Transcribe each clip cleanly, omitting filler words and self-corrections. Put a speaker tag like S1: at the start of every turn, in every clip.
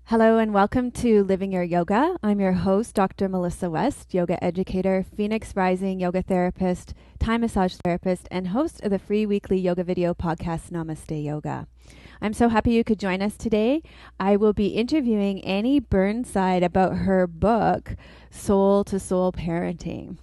S1: Hello and welcome to Living Your Yoga. I'm your host, Dr. Melissa West, yoga educator, Phoenix Rising yoga therapist, Thai massage therapist, and host of the free weekly yoga video podcast, Namaste Yoga. I'm so happy you could join us today. I will be interviewing Annie Burnside about her book, Soul to Soul Parenting.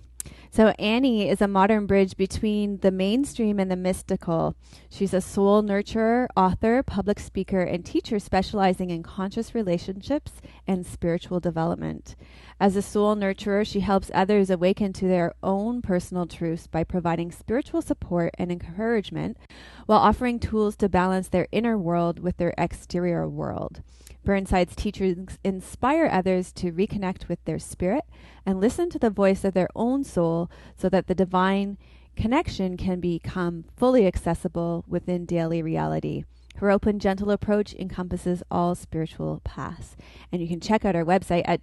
S1: So Annie is a modern bridge between the mainstream and the mystical. She's a soul nurturer, author, public speaker, and teacher specializing in conscious relationships and spiritual development. As a soul nurturer, she helps others awaken to their own personal truths by providing spiritual support and encouragement while offering tools to balance their inner world with their exterior world. Burnside's teachings inspire others to reconnect with their spirit and listen to the voice of their own soul so that the divine connection can become fully accessible within daily reality. Her open, gentle approach encompasses all spiritual paths. And you can check out our website at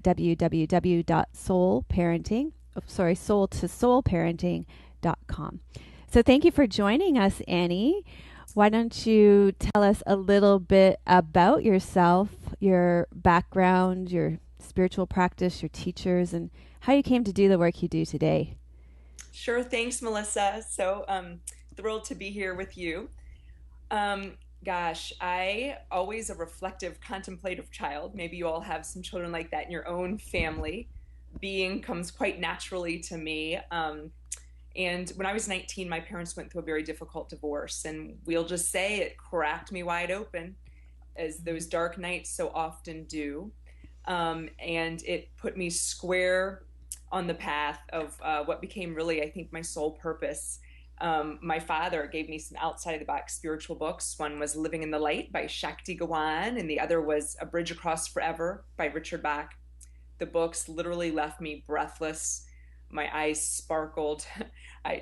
S1: soul to soulparenting.com. So thank you for joining us, Annie. Why don't you tell us a little bit about yourself, your background, your spiritual practice, your teachers, and how you came to do the work you do today?
S2: Sure. Thanks, Melissa. So thrilled to be here with you. I always a reflective, contemplative child. Maybe you all have some children like that in your own family. Being comes quite naturally to me. And when I was 19, my parents went through a very difficult divorce, and we'll just say it cracked me wide open, as those dark nights so often do. And it put me square on the path of what became really, I think, my sole purpose. My father gave me some outside of the box spiritual books. One was Living in the Light by Shakti Gawan, and the other was A Bridge Across Forever by Richard Bach. The books literally left me breathless. My eyes sparkled.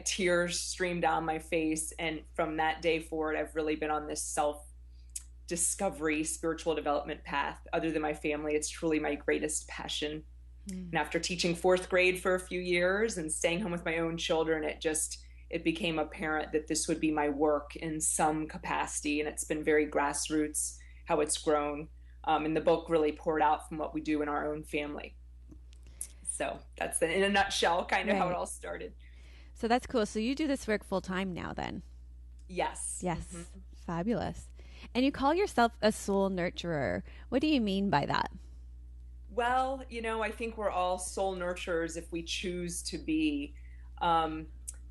S2: Tears streamed down my face. And from that day forward, I've really been on this self-discovery, spiritual development path. Other than my family, it's truly my greatest passion. And after teaching fourth grade for a few years and staying home with my own children, it became apparent that this would be my work in some capacity. And it's been very grassroots how it's grown. And the book really poured out from what we do in our own family. So that's in a nutshell kind of how it all started.
S1: So that's cool. So you do this work full time now then?
S2: Yes.
S1: Yes. Mm-hmm. Fabulous. And you call yourself a soul nurturer. What do you mean by that?
S2: Well, I think we're all soul nurturers if we choose to be. I've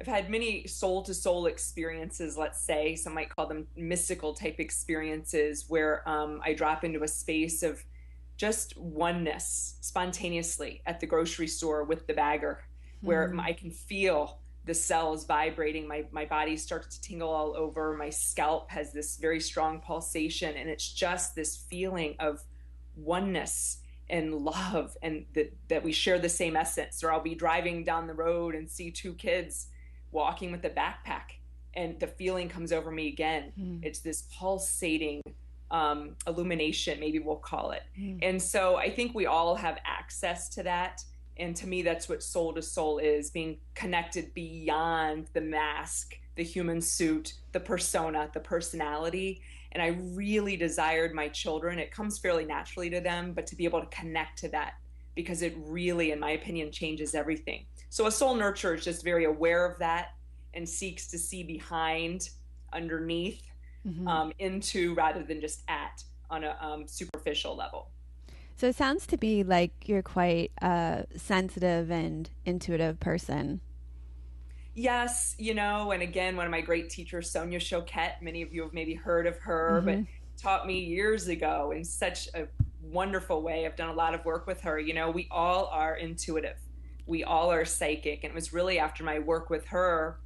S2: had many soul to soul experiences, let's say. Some might call them mystical type experiences where I drop into a space of just oneness spontaneously at the grocery store with the bagger, where I can feel the cells vibrating. My body starts to tingle all over. My scalp has this very strong pulsation, and it's just this feeling of oneness and love, and that we share the same essence. Or I'll be driving down the road and see two kids walking with a backpack, and the feeling comes over me again. It's this pulsating illumination, maybe we'll call it. And so I think we all have access to that. And to me, that's what soul to soul is, being connected beyond the mask, the human suit, the persona, the personality. And I really desired my children, it comes fairly naturally to them, but to be able to connect to that, because it really, in my opinion, changes everything. So a soul nurturer is just very aware of that and seeks to see behind, underneath, into, rather than just on a superficial level.
S1: So it sounds to me like you're quite a sensitive and intuitive person.
S2: Yes, and again, one of my great teachers, Sonia Choquette, many of you have maybe heard of her, but taught me years ago in such a wonderful way. I've done a lot of work with her. We all are intuitive. We all are psychic. And it was really after my work with her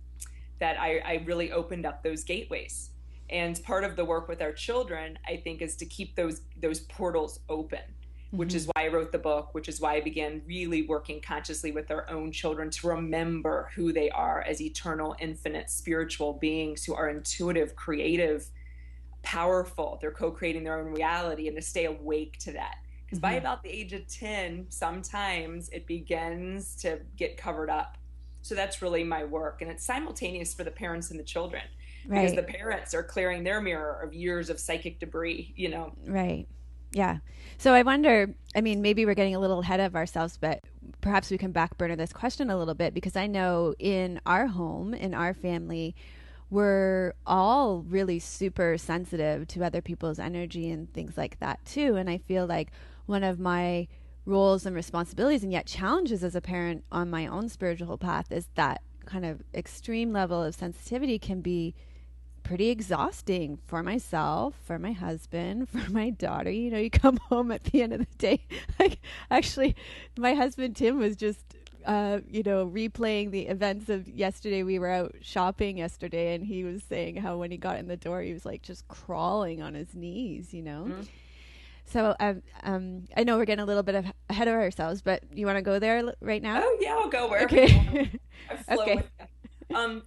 S2: that I really opened up those gateways. And part of the work with our children, I think, is to keep those portals open, which is why I wrote the book, which is why I began really working consciously with our own children to remember who they are as eternal, infinite, spiritual beings who are intuitive, creative, powerful. They're co-creating their own reality, and to stay awake to that. Because by about the age of 10, sometimes it begins to get covered up. So that's really my work. And it's simultaneous for the parents and the children. Because the parents are clearing their mirror of years of psychic debris,
S1: Right. Yeah. So I wonder, I mean, maybe we're getting a little ahead of ourselves, but perhaps we can back burner this question a little bit because I know in our home, in our family, we're all really super sensitive to other people's energy and things like that too. And I feel like one of my roles and responsibilities and yet challenges as a parent on my own spiritual path is that kind of extreme level of sensitivity can be pretty exhausting for myself, for my husband, for my daughter. You know, you come home at the end of the day. Like, actually, my husband Tim was just, replaying the events of yesterday. We were out shopping yesterday, and he was saying how when he got in the door, he was like just crawling on his knees. You know. Mm-hmm. So I know we're getting a little bit ahead of ourselves, but you want to go there right now?
S2: Oh yeah, I'll go wherever you want. I flow with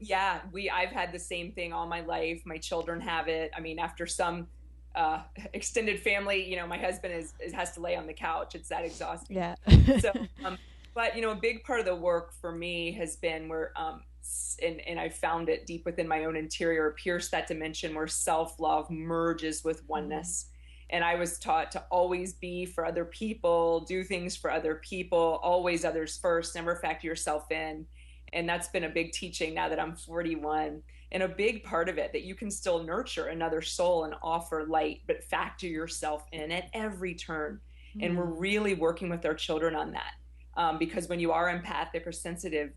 S2: you. I've had the same thing all my life. My children have it. I mean, after some extended family, you know, my husband has to lay on the couch. It's that exhausting.
S1: Yeah.
S2: So, but you know, a big part of the work for me has been where, and I found it deep within my own interior, pierce that dimension where self-love merges with oneness. And I was taught to always be for other people, do things for other people, always others first, never factor yourself in. And that's been a big teaching now that I'm 41. And a big part of it that you can still nurture another soul and offer light, but factor yourself in at every turn. Mm-hmm. And we're really working with our children on that. Because when you are empathic or sensitive,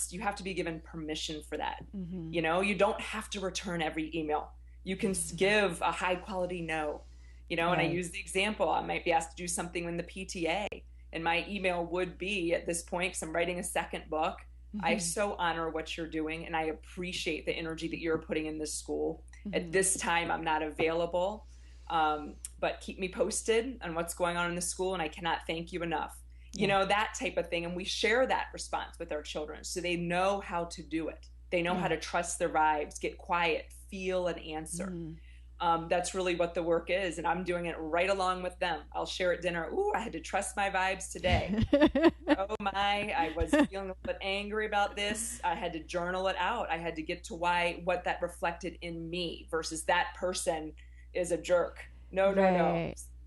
S2: you have to be given permission for that. Mm-hmm. You know, you don't have to return every email. You can give a high quality no. You know, right. And I use the example, I might be asked to do something in the PTA, and my email would be at this point, because I'm writing a second book, mm-hmm. I so honor what you're doing, and I appreciate the energy that you're putting in this school. Mm-hmm. At this time, I'm not available, but keep me posted on what's going on in the school, and I cannot thank you enough. You know, that type of thing, and we share that response with our children, so they know how to do it. They know how to trust their vibes, get quiet, feel, and answer. Mm. That's really what the work is. And I'm doing it right along with them. I'll share at dinner. Ooh, I had to trust my vibes today. Oh my, I was feeling a bit angry about this. I had to journal it out. I had to get to what that reflected in me versus that person is a jerk. No.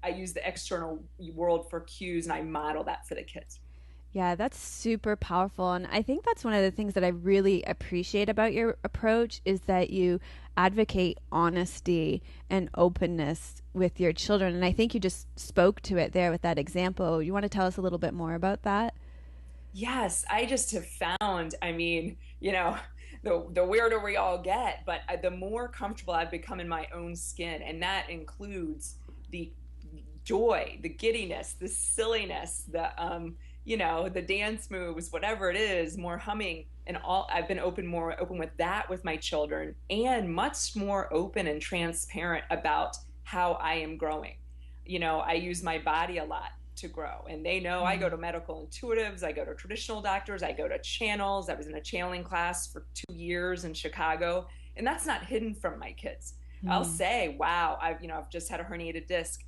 S2: I use the external world for cues, and I model that for the kids.
S1: Yeah, that's super powerful. And I think that's one of the things that I really appreciate about your approach is that you advocate honesty and openness with your children. And I think you just spoke to it there with that example. You want to tell us a little bit more about that?
S2: Yes, I just have found, I mean, you know, the weirder we all get, but the more comfortable I've become in my own skin. And that includes the joy, the giddiness, the silliness, the dance moves, whatever it is, more humming and all. I've been more open with that with my children, and much more open and transparent about how I am growing. You know, I use my body a lot to grow, and they know I go to medical intuitives, I go to traditional doctors, I go to channels. I was in a channeling class for 2 years in Chicago, and that's not hidden from my kids. I'll say, wow, I've just had a herniated disc.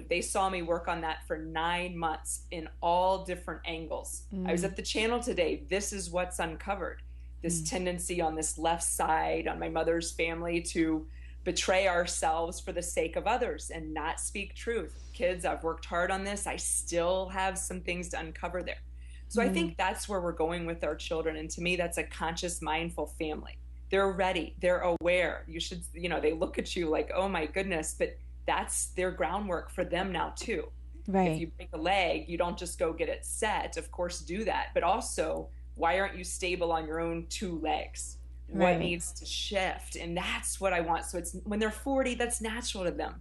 S2: They saw me work on that for 9 months in all different angles. I was at the channel today. This is what's uncovered. This tendency on this left side, on my mother's family, to betray ourselves for the sake of others and not speak truth. Kids, I've worked hard on this. I still have some things to uncover there. So I think that's where we're going with our children. And to me, that's a conscious, mindful family. They're ready. They're aware. You should, they look at you like, oh my goodness, but that's their groundwork for them now too. Right. If you break a leg, you don't just go get it set. Of course, do that. But also, why aren't you stable on your own 2 legs? Right. What needs to shift? And that's what I want. So it's when they're 40, that's natural to them.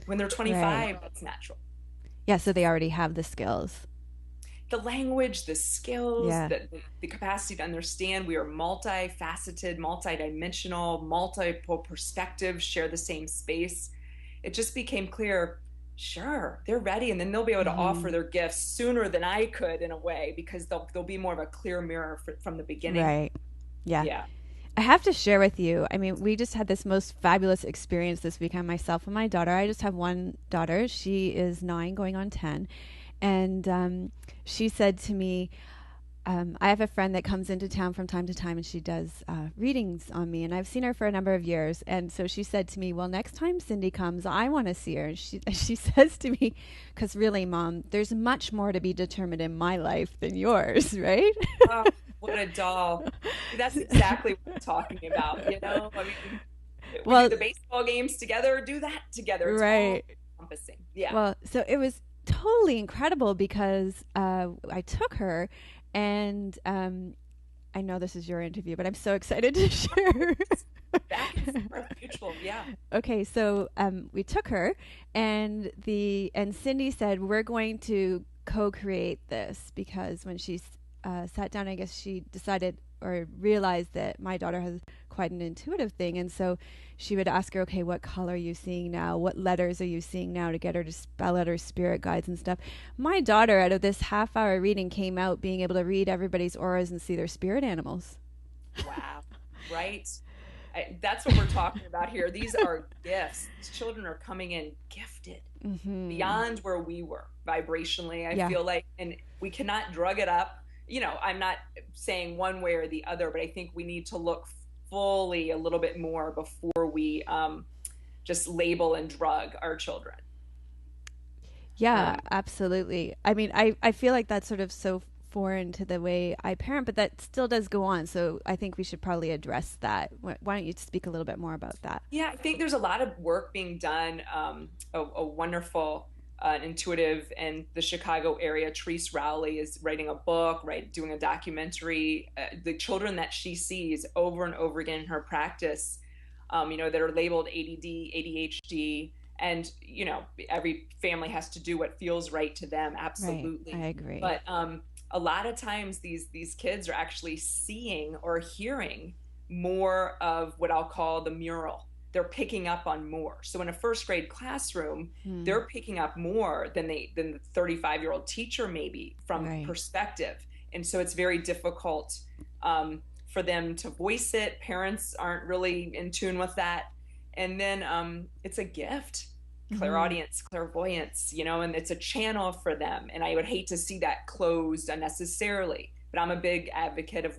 S2: When they're 25, that's natural.
S1: Yeah, so they already have the skills.
S2: The language, the skills, the capacity to understand. We are multifaceted, multidimensional, multiple perspectives, share the same space. It just became clear, sure, they're ready, and then they'll be able to offer their gifts sooner than I could in a way, because they'll be more of a clear mirror from the beginning.
S1: Right. Yeah. I have to share with you, I mean, we just had this most fabulous experience this weekend, myself and my daughter. I just have one daughter. She is 9 going on 10. And she said to me, I have a friend that comes into town from time to time, and she does readings on me, and I've seen her for a number of years. And so she said to me, well, next time Cindy comes, I want to see her. And she says to me, because really, Mom, there's much more to be determined in my life than yours, right?
S2: Oh, what a doll. That's exactly what I'm talking about, you know? I mean, we do the baseball games together, do that together. It's
S1: right.
S2: all encompassing. Yeah.
S1: Well, so it was totally incredible because I took her, and I know this is your interview, but I'm so excited to share.
S2: Back and forth, mutual, yeah.
S1: Okay, so we took her, and Cindy said, we're going to co-create this, because when she sat down, I guess she decided or realized that my daughter has quite an intuitive thing, and so she would ask her, okay, what color are you seeing now? What letters are you seeing now, to get her to spell out her spirit guides and stuff. My daughter, out of this half-hour reading, came out being able to read everybody's auras and see their spirit animals.
S2: Wow, right? That's what we're talking about here. These are gifts. These children are coming in gifted beyond where we were vibrationally, I feel like, and we cannot drug it up. You know, I'm not saying one way or the other, but I think we need to look fully a little bit more before we just label and drug our children.
S1: Yeah, absolutely. I mean, I feel like that's sort of so foreign to the way I parent, but that still does go on. So I think we should probably address that. Why don't you speak a little bit more about that?
S2: Yeah, I think there's a lot of work being done. A wonderful intuitive in the Chicago area, Therese Rowley, is writing a book, doing a documentary. The children that she sees over and over again in her practice, that are labeled ADD, ADHD, and every family has to do what feels right to them. Absolutely,
S1: right. I agree.
S2: But a lot of times these kids are actually seeing or hearing more of what I'll call the mural. They're picking up on more. So in a first grade classroom, they're picking up more than the 35-year-old teacher maybe from perspective. And so it's very difficult for them to voice it. Parents aren't really in tune with that. And then it's a gift, clairaudience, clairvoyance, and it's a channel for them. And I would hate to see that closed unnecessarily. But I'm a big advocate of,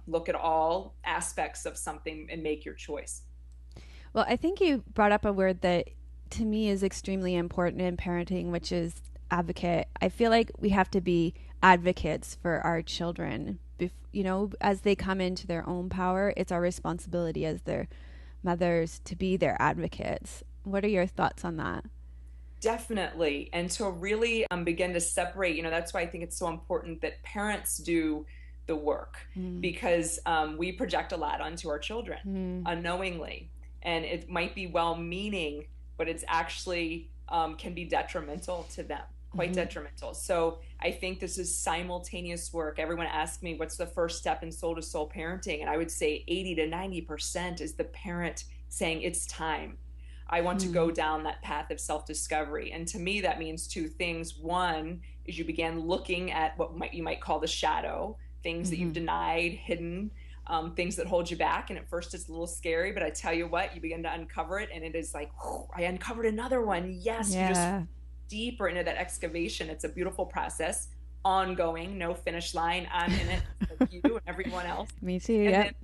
S2: look at all aspects of something and make your choice.
S1: Well, I think you brought up a word that to me is extremely important in parenting, which is advocate. I feel like we have to be advocates for our children. As they come into their own power, it's our responsibility as their mothers to be their advocates. What are your thoughts on that?
S2: Definitely. And to really begin to separate, that's why I think it's so important that parents do the work, because we project a lot onto our children unknowingly. And it might be well-meaning, but it's actually can be detrimental to them, quite detrimental. So I think this is simultaneous work. Everyone asks me, what's the first step in soul-to-soul parenting? And I would say 80 to 90% is the parent saying, it's time. I want to go down that path of self-discovery. And to me, that means two things. One is you begin looking at what you might call the shadow, things that you've denied, hidden, things that hold you back. And at first it's a little scary, but I tell you what, you begin to uncover it, and it is like, whew, I uncovered another one. Yes, you just deeper into that excavation. It's a beautiful process, ongoing, no finish line. I'm in it, like you and everyone else.
S1: Me too,
S2: and then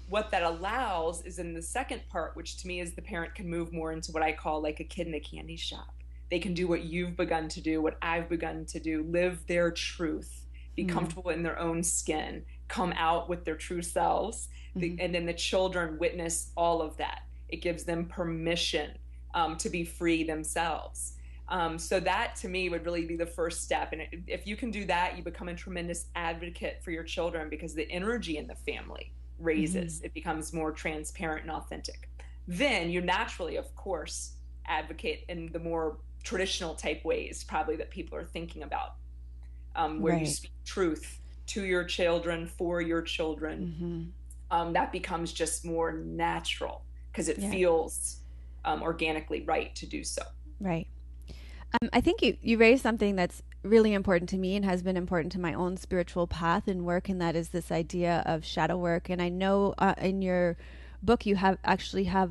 S2: what that allows is in the second part, which to me is the parent can move more into what I call like a kid in a candy shop. They can do what you've begun to do, what I've begun to do, live their truth, be comfortable in their own skin, come out with their true selves, and then the children witness all of that. It gives them permission to be free themselves. So that to me would really be the first step. And if you can do that, you become a tremendous advocate for your children, because the energy in the family raises. It becomes more transparent and authentic. Then you naturally, of course, advocate in the more traditional type ways probably that people are thinking about, where you speak truth to your children, for your children. That becomes just more natural because it feels organically right to do so.
S1: Right. I think you raised something that's really important to me and has been important to my own spiritual path and work, and that is this idea of shadow work. And I know in your book you have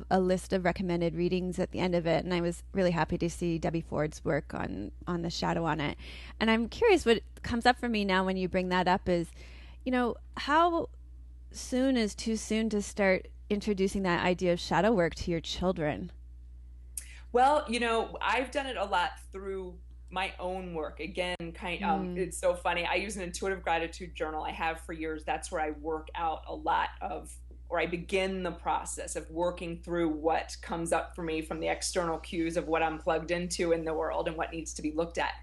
S1: a list of recommended readings at the end of it, and I was really happy to see Debbie Ford's work on the shadow on it. And I'm curious, what comes up for me now when you bring that up is, how soon is too soon to start introducing that idea of shadow work to your children?
S2: Well, I've done it a lot through my own work. Again, it's so funny. I use an intuitive gratitude journal. I have for years. That's where I work out a lot of, or I begin the process of working through what comes up for me from the external cues of what I'm plugged into in the world and what needs to be looked at.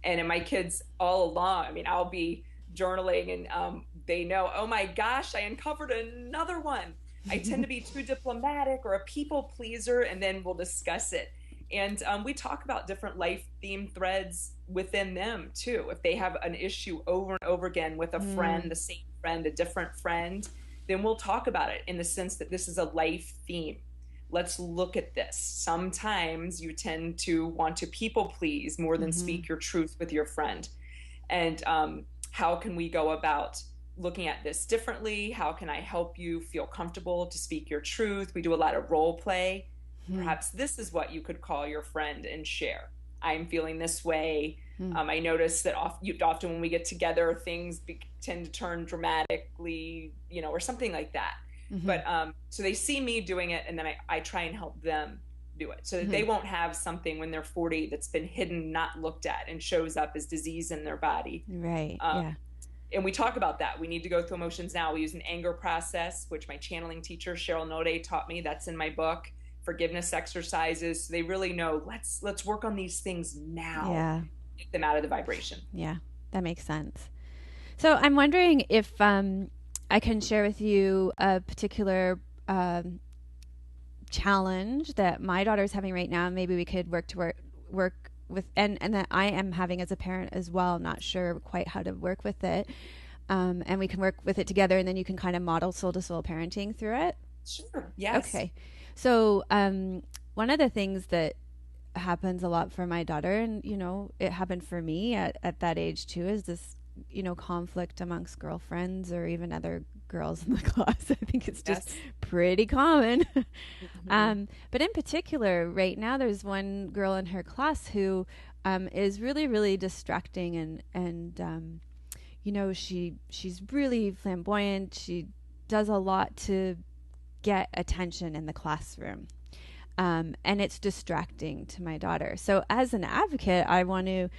S2: And in my kids all along, I mean, I'll be journaling and they know, oh my gosh, I uncovered another one. I tend to be too diplomatic or a people pleaser, and then we'll discuss it. And we talk about different life theme threads within them too. If they have an issue over and over again with a friend, the same friend, a different friend, then we'll talk about it in the sense that this is a life theme. Let's look at this. Sometimes you tend to want to people please more than speak your truth with your friend. And how can we go about looking at this differently? How can I help you feel comfortable to speak your truth? We do a lot of role play. Perhaps this is what you could call your friend and share. I'm feeling this way. I notice that often when we get together, things tend to turn dramatically, or something like that. But so they see me doing it, and then I try and help them do it so that they won't have something when they're 40 that's been hidden, not looked at, and shows up as disease in their body.
S1: Right.
S2: And we talk about that. We need to go through emotions now. We use an anger process, which my channeling teacher, Cheryl Node, taught me. That's in my book. Forgiveness exercises. So they really know, let's work on these things now.
S1: Yeah.
S2: Get them out of the vibration.
S1: Yeah, that makes sense. So I'm wondering if I can share with you a particular challenge that my daughter's having right now. Maybe we could work with, and that I am having as a parent as well. Not sure quite how to work with it. And we can work with it together, and then you can kind of model soul to soul parenting through it.
S2: Sure. Yes.
S1: Okay. So one of the things that happens a lot for my daughter, and it happened for me at that age too, is this conflict amongst girlfriends or even other girls in the class. I think it's just pretty common. But in particular, right now, there's one girl in her class who is really, really distracting, and she's really flamboyant. She does a lot to get attention in the classroom. And it's distracting to my daughter. So as an advocate, I want to,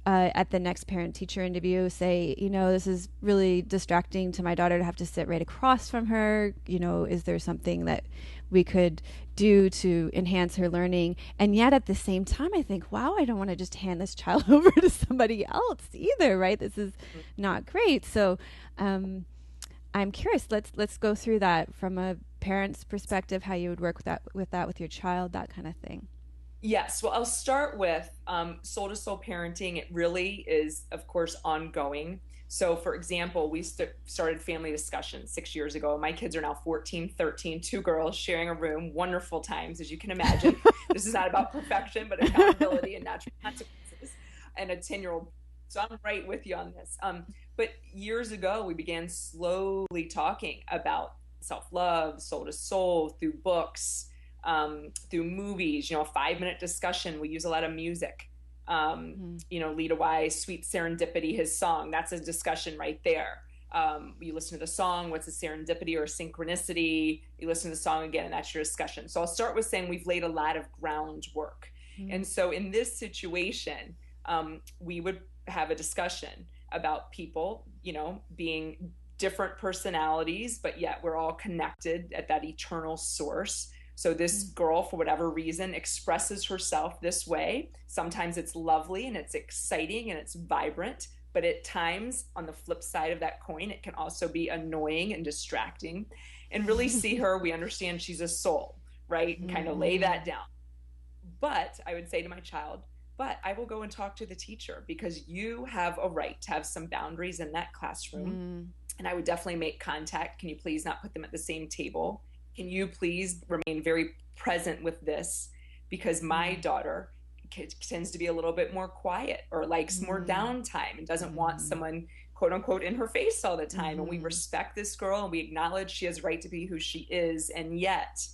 S1: at the next parent-teacher interview, say, this is really distracting to my daughter to have to sit right across from her. Is there something that we could do to enhance her learning? And yet at the same time, I think, wow, I don't want to just hand this child over to somebody else either, right? This is not great. So I'm curious. Let's go through that from a parent's perspective, how you would work with that with your child, that kind of thing.
S2: Yes. Well, I'll start with soul to soul parenting. It really is, of course, ongoing. So, for example, we started family discussions 6 years ago. My kids are now 14, 13, two girls sharing a room. Wonderful times, as you can imagine. This is not about perfection, but accountability and natural consequences. And a 10-year-old. So I'm right with you on this. But years ago, we began slowly talking about self-love, soul to soul, through books, through movies, a 5-minute discussion. We use a lot of music. Lita Wise, Sweet Serendipity, his song, that's a discussion right there. You listen to the song, what's a serendipity or a synchronicity? You listen to the song again, and that's your discussion. So I'll start with saying we've laid a lot of groundwork. And so in this situation, we would have a discussion about people, being different personalities, but yet we're all connected at that eternal source. So this girl, for whatever reason, expresses herself this way. Sometimes it's lovely and it's exciting and it's vibrant, but at times, on the flip side of that coin, it can also be annoying and distracting. And really see her, we understand she's a soul, right? And kind of lay that down. But I would say to my child, but I will go and talk to the teacher, because you have a right to have some boundaries in that classroom. And I would definitely make contact. Can you please not put them at the same table? Can you please remain very present with this? Because my daughter tends to be a little bit more quiet, or likes more downtime, and doesn't want someone, quote unquote, in her face all the time. And we respect this girl, and we acknowledge she has a right to be who she is. And yet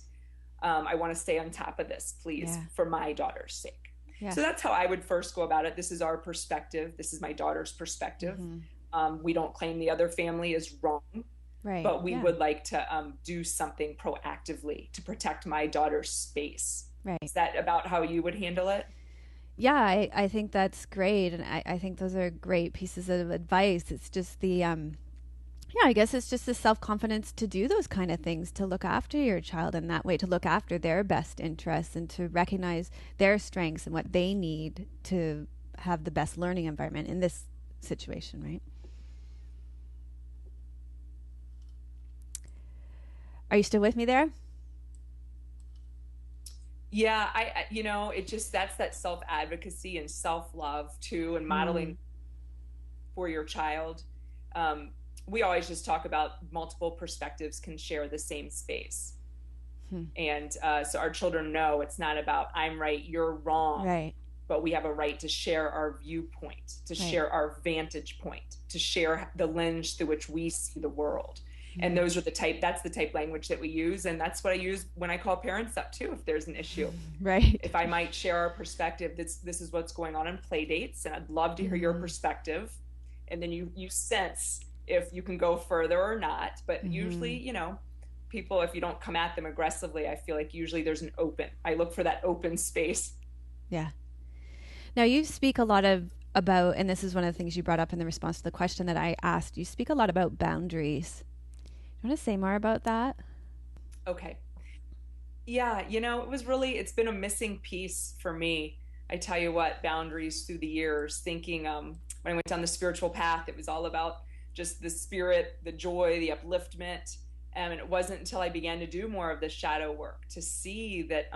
S2: I want to stay on top of this, please, for my daughter's sake. So that's how I would first go about it. This is our perspective. This is my daughter's perspective. We don't claim the other family is wrong,
S1: Right.
S2: but we would like to do something proactively to protect my daughter's space.
S1: Right.
S2: Is that about how you would handle it?
S1: Yeah, I think that's great. And I think those are great pieces of advice. It's just yeah, I guess it's just the self confidence to do those kind of things, to look after your child in that way, to look after their best interests and to recognize their strengths and what they need to have the best learning environment in this situation, right? Are you still with me there?
S2: Yeah, it just, that's that self advocacy and self love too, and modeling for your child. Um, we always just talk about multiple perspectives can share the same space. And so our children know it's not about I'm right, you're wrong.
S1: Right.
S2: But we have a right to share our viewpoint, to share our vantage point, to share the lens through which we see the world. And those are that's the type language that we use. And that's what I use when I call parents up too, if there's an issue.
S1: Right.
S2: If I might share our perspective, this is what's going on in play dates, and I'd love to hear your perspective. And then you sense if you can go further or not. But usually, people, if you don't come at them aggressively, I feel like usually there's I look for that open space.
S1: Yeah. Now you speak a lot about, and this is one of the things you brought up in the response to the question that I asked, you speak a lot about boundaries. You want to say more about that?
S2: Okay. Yeah, it's been a missing piece for me. I tell you what, boundaries through the years, thinking when I went down the spiritual path, it was all about just the spirit, the joy, the upliftment. And it wasn't until I began to do more of the shadow work to see that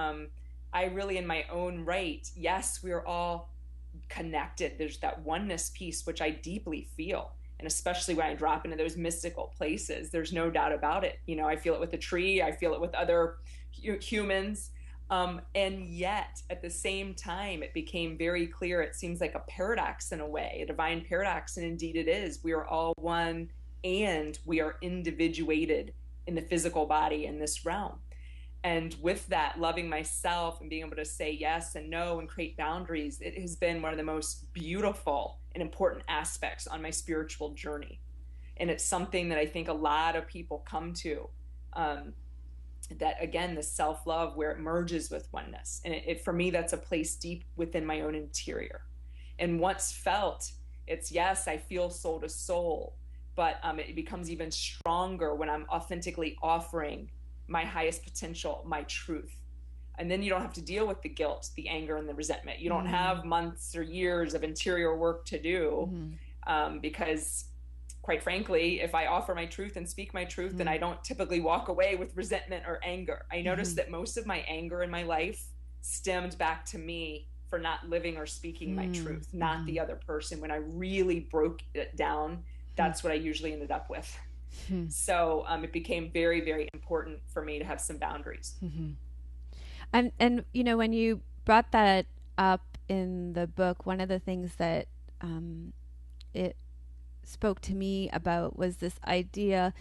S2: I really, in my own right, yes, we're all connected. There's that oneness piece, which I deeply feel. And especially when I drop into those mystical places, there's no doubt about it. I feel it with the tree. I feel it with other humans. And yet, at the same time, it became very clear. It seems like a paradox in a way, a divine paradox. And indeed it is. We are all one, and we are individuated in the physical body in this realm. And with that, loving myself and being able to say yes and no and create boundaries, it has been one of the most beautiful and important aspects on my spiritual journey. And it's something that I think a lot of people come to, that again, the self-love where it merges with oneness. And for me, that's a place deep within my own interior. And once felt, it's yes, I feel soul to soul, but it becomes even stronger when I'm authentically offering my highest potential, my truth. And then you don't have to deal with the guilt, the anger, and the resentment. You don't have months or years of interior work to do, because quite frankly, if I offer my truth and speak my truth, then I don't typically walk away with resentment or anger. I noticed that most of my anger in my life stemmed back to me for not living or speaking my truth, not the other person. When I really broke it down, that's what I usually ended up with. So it became very, very important for me to have some boundaries.
S1: And when you brought that up in the book, one of the things that it spoke to me about was this idea,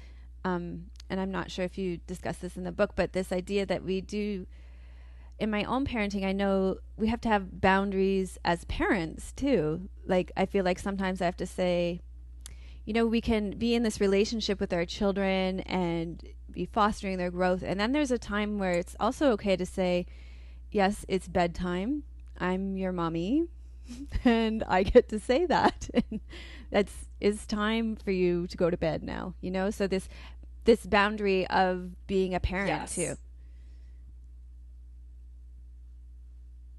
S1: and I'm not sure if you discuss this in the book, but this idea that we do in my own parenting. I know we have to have boundaries as parents too. Like, I feel like sometimes I have to say, we can be in this relationship with our children and be fostering their growth. And then there's a time where it's also okay to say, yes, it's bedtime. I'm your mommy and I get to say that. It's time for you to go to bed now, So this boundary of being a parent too.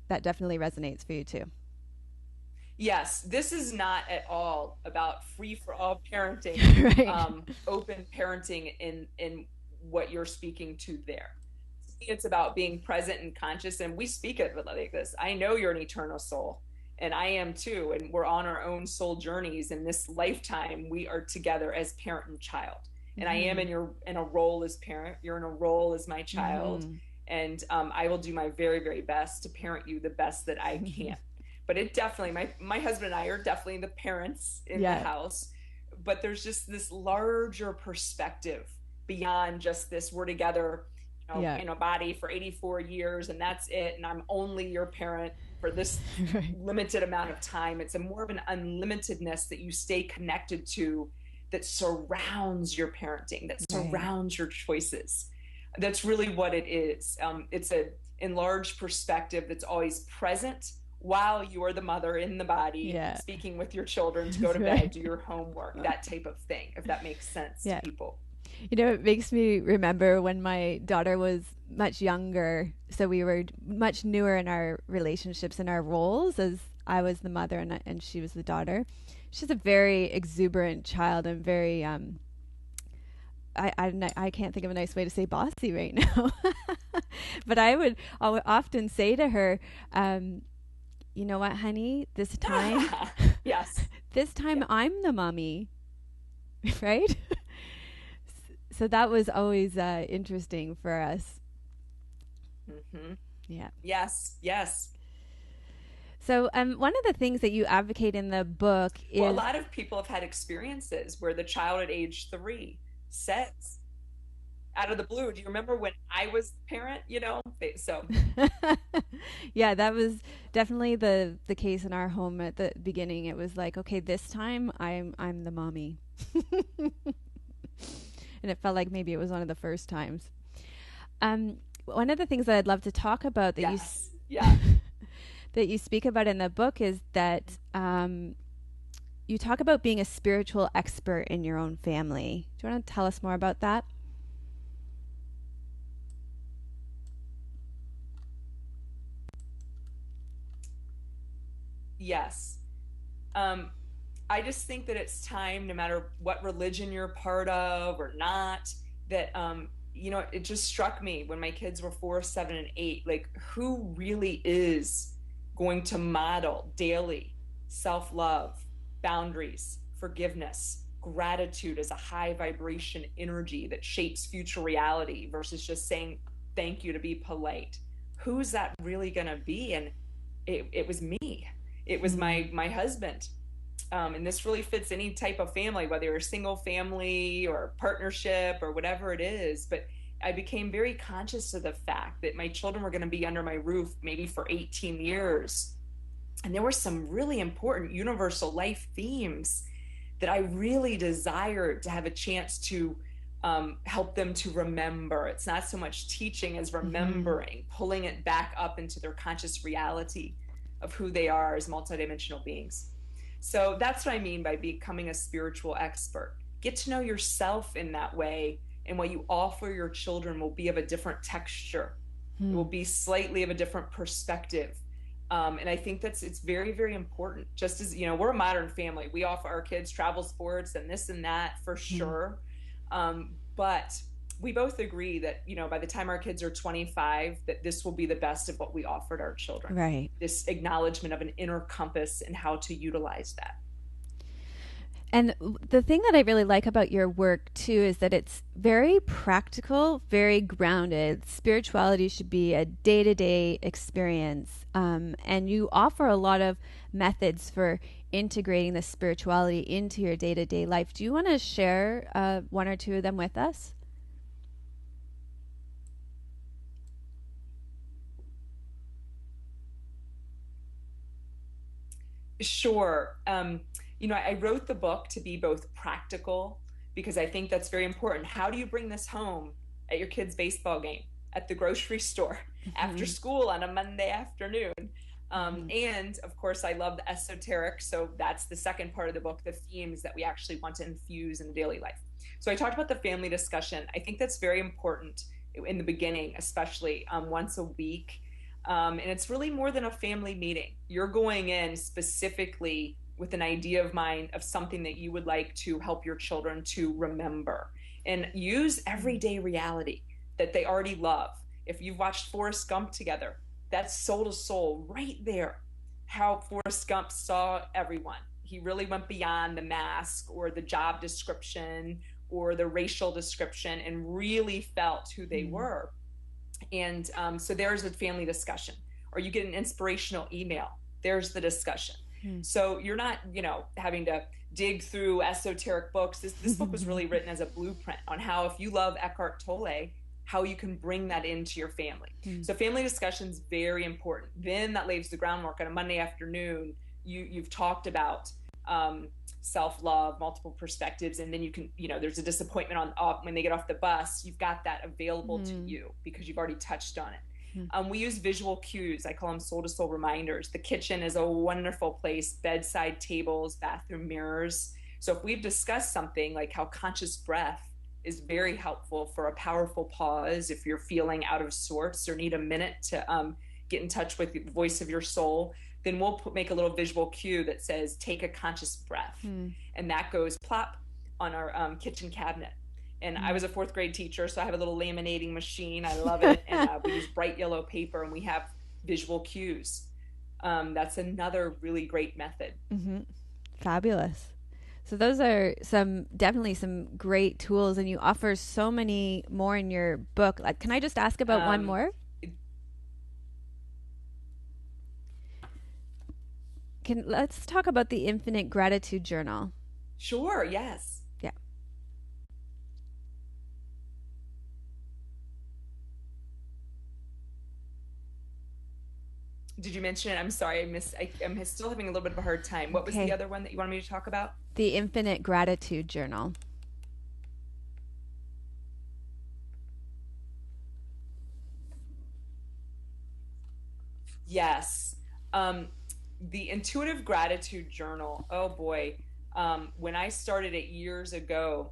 S1: That definitely resonates for you too.
S2: Yes, this is not at all about free-for-all parenting,
S1: right.
S2: Open parenting in what you're speaking to there. It's about being present and conscious, and we speak of it like this. I know you're an eternal soul, and I am too, and we're on our own soul journeys. In this lifetime, we are together as parent and child. And I am in a role as parent. You're in a role as my child, and I will do my very, very best to parent you the best that I can. But it definitely, my husband and I are definitely the parents in the house. But there's just this larger perspective beyond just this, we're together in a body for 84 years and that's it. And I'm only your parent. for this
S1: Right.
S2: limited amount of time. It's a more of an unlimitedness that you stay connected to, that surrounds your parenting, that surrounds your choices. That's really what it is. It's a enlarged perspective that's always present while you are the mother in the body, speaking with your children to go to bed, do your homework, that type of thing, if that makes sense to people.
S1: You know, it makes me remember when my daughter was much younger, so we were much newer in our relationships and our roles, as I was the mother and she was the daughter. She's a very exuberant child and very I can't think of a nice way to say bossy right now. But I would often say to her, you know what, honey, this time
S2: yes,
S1: this time I'm the mommy, right? So that was always interesting for us.
S2: Mm-hmm.
S1: Yeah.
S2: Yes.
S1: So one of the things that you advocate in the book is...
S2: Well, a lot of people have had experiences where the child at age 3 says, out of the blue, do you remember when I was the parent? You know, so...
S1: Yeah, that was definitely the case in our home at the beginning. It was like, okay, this time I'm the mommy. And it felt like maybe it was one of the first times. One of the things that I'd love to talk about that that you speak about in the book is that you talk about being a spiritual expert in your own family. Do you want to tell us more about that?
S2: Yes. I just think that it's time, no matter what religion you're a part of or not, that, you know, it just struck me when my kids were 4, 7, and 8, like, who really is going to model daily self-love, boundaries, forgiveness, gratitude as a high vibration energy that shapes future reality versus just saying thank you to be polite. Who's that really going to be? And it was me. It was my husband. And this really fits any type of family, whether you're a single family or partnership or whatever it is. But I became very conscious of the fact that my children were going to be under my roof maybe for 18 years. And there were some really important universal life themes that I really desired to have a chance to help them to remember. It's not so much teaching as remembering, pulling it back up into their conscious reality of who they are as multidimensional beings. So that's what I mean by becoming a spiritual expert. Get to know yourself in that way, and what you offer your children will be of a different texture. It will be slightly of a different perspective. And I think it's very, very important. Just as, you know, we're a modern family. We offer our kids travel sports and this and that for sure. But we both agree that, you know, by the time our kids are 25, that this will be the best of what we offered our children.
S1: Right.
S2: This acknowledgement of an inner compass and how to utilize that.
S1: And the thing that I really like about your work, too, is that it's very practical, very grounded. Spirituality should be a day-to-day experience. And you offer a lot of methods for integrating the spirituality into your day-to-day life. Do you want to share one or two of them with us?
S2: Sure. You know, I wrote the book to be both practical, because I think that's very important. How do you bring this home at your kid's baseball game, at the grocery store, after school on a Monday afternoon? And of course, I love the esoteric. So that's the second part of the book, the themes that we actually want to infuse in daily life. So I talked about the family discussion. I think that's very important in the beginning, especially once a week. And it's really more than a family meeting. You're going in specifically with an idea of mind of something that you would like to help your children to remember, and use everyday reality that they already love. If you've watched Forrest Gump together, that's soul to soul right there. How Forrest Gump saw everyone. He really went beyond the mask or the job description or the racial description and really felt who they were. And so there's a family discussion. Or you get an inspirational email. There's the discussion. So you're not, you know, having to dig through esoteric books. This book was really written as a blueprint on how, if you love Eckhart Tolle, how you can bring that into your family. So family discussion is very important. Then that lays the groundwork. On a Monday afternoon, you've talked about self-love, multiple perspectives, and then you can, there's a disappointment on when they get off the bus, you've got that available to you because you've already touched on it. We use visual cues. I call them soul-to-soul reminders. The kitchen is a wonderful place, bedside tables, bathroom mirrors. So if we've discussed something like how conscious breath is very helpful for a powerful pause, if you're feeling out of sorts or need a minute to get in touch with the voice of your soul, then we'll make a little visual cue that says, take a conscious breath. And that goes plop on our kitchen cabinet. And I was a 4th grade teacher, so I have a little laminating machine. I love it. And we use bright yellow paper, and we have visual cues. That's another really great method.
S1: Fabulous. So those are definitely some great tools, and you offer so many more in your book. Can I just ask about one more? Let's talk about the Infinite Gratitude Journal.
S2: Sure, yes.
S1: Yeah.
S2: Did you mention it? I'm sorry, I'm still having a little bit of a hard time. What was the other one that you wanted me to talk about?
S1: The Infinite Gratitude Journal.
S2: Yes. The Intuitive Gratitude Journal. Oh boy. When I started it years ago,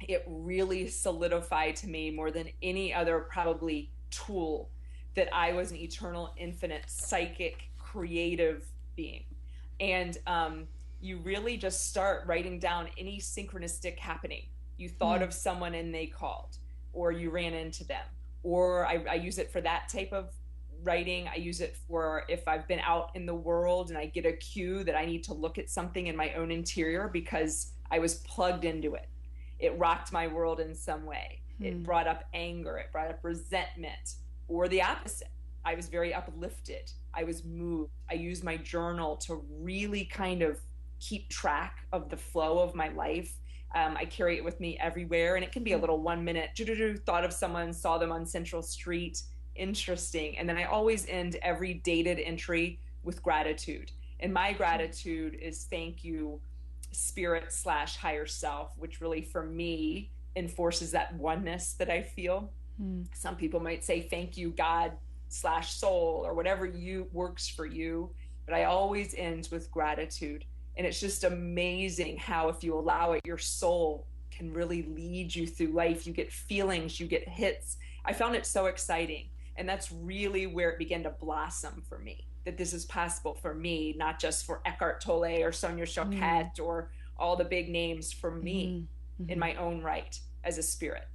S2: it really solidified to me more than any other probably tool that I was an eternal, infinite, psychic, creative being. And you really just start writing down any synchronistic happening. You thought of someone and they called, or you ran into them, or I use it for that type of writing. I use it for if I've been out in the world and I get a cue that I need to look at something in my own interior because I was plugged into it. It rocked my world in some way. It brought up anger. It brought up resentment. Or the opposite. I was very uplifted. I was moved. I used my journal to really kind of keep track of the flow of my life. I carry it with me everywhere. And it can be a little 1 minute, thought of someone, saw them on Central Street. Interesting. And then I always end every dated entry with gratitude. And my gratitude is thank you, spirit/higher self, which really for me enforces that oneness that I feel. Some people might say thank you, God/soul, or whatever works for you. But I always end with gratitude. And it's just amazing how if you allow it, your soul can really lead you through life. You get feelings, you get hits. I found it so exciting. And that's really where it began to blossom for me, that this is possible for me, not just for Eckhart Tolle or Sonia Choquette or all the big names, for me in my own right as a spirit.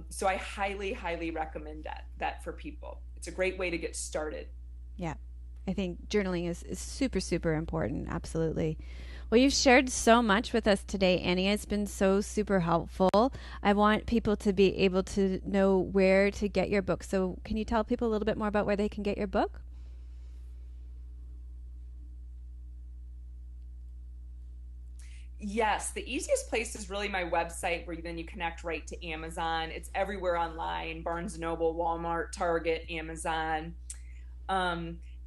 S2: So I highly, highly recommend that for people. It's a great way to get started.
S1: Yeah. I think journaling is super, super important. Absolutely. Well, you've shared so much with us today, Annie. It's been so super helpful. I want people to be able to know where to get your book. So can you tell people a little bit more about where they can get your book?
S2: Yes, the easiest place is really my website, where then you connect right to Amazon. It's everywhere online: Barnes & Noble, Walmart, Target, Amazon.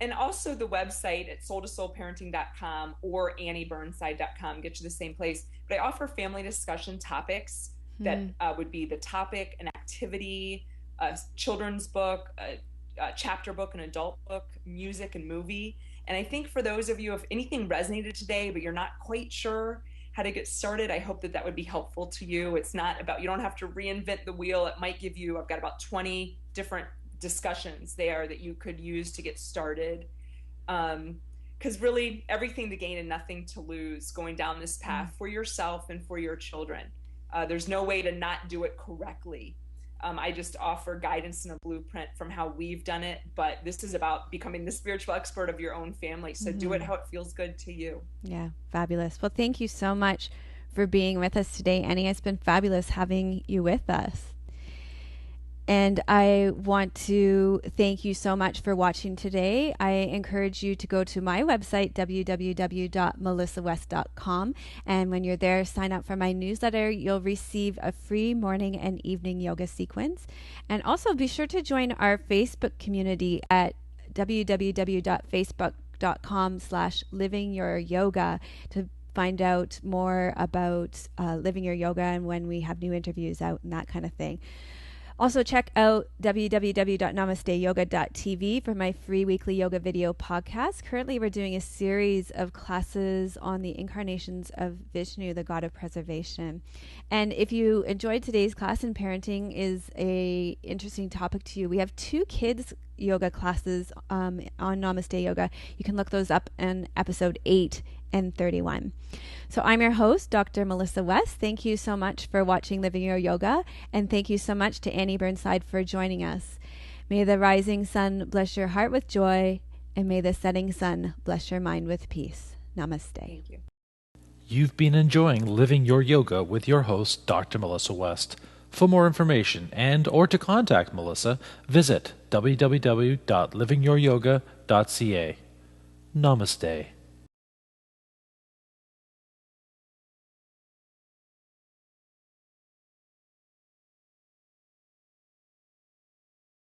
S2: And also the website at soul2soulparenting.com or annieburnside.com get you the same place. But I offer family discussion topics that would be the topic, an activity, a children's book, a chapter book, an adult book, music, and movie. And I think for those of you, if anything resonated today, but you're not quite sure how to get started, I hope that would be helpful to you. It's not about, you don't have to reinvent the wheel. It might give you, I've got about 20 different discussions there that you could use to get started. Because really everything to gain and nothing to lose going down this path for yourself and for your children. There's no way to not do it correctly. I just offer guidance and a blueprint from how we've done it, but this is about becoming the spiritual expert of your own family. So do it how it feels good to you.
S1: Yeah, fabulous. Well, thank you so much for being with us today, Annie. It's been fabulous having you with us. And I want to thank you so much for watching today. I encourage you to go to my website, www.melissawest.com. And when you're there, sign up for my newsletter. You'll receive a free morning and evening yoga sequence. And also be sure to join our Facebook community at www.facebook.com/livingyouryoga to find out more about living your yoga and when we have new interviews out and that kind of thing. Also, check out www.namasteyoga.tv for my free weekly yoga video podcast. Currently, we're doing a series of classes on the incarnations of Vishnu, the god of preservation. And if you enjoyed today's class, and parenting is a interesting topic to you, we have 2 kids yoga classes on Namaste Yoga. You can look those up in episode 8 and 31. So I'm your host, Dr. Melissa West. Thank you so much for watching Living Your Yoga, and thank you so much to Annie Burnside for joining us. May the rising sun bless your heart with joy, and may the setting sun bless your mind with peace. Namaste.
S2: Thank you.
S3: You've been enjoying Living Your Yoga with your host, Dr. Melissa West. For more information and or to contact Melissa, visit www.livingyouryoga.ca. Namaste.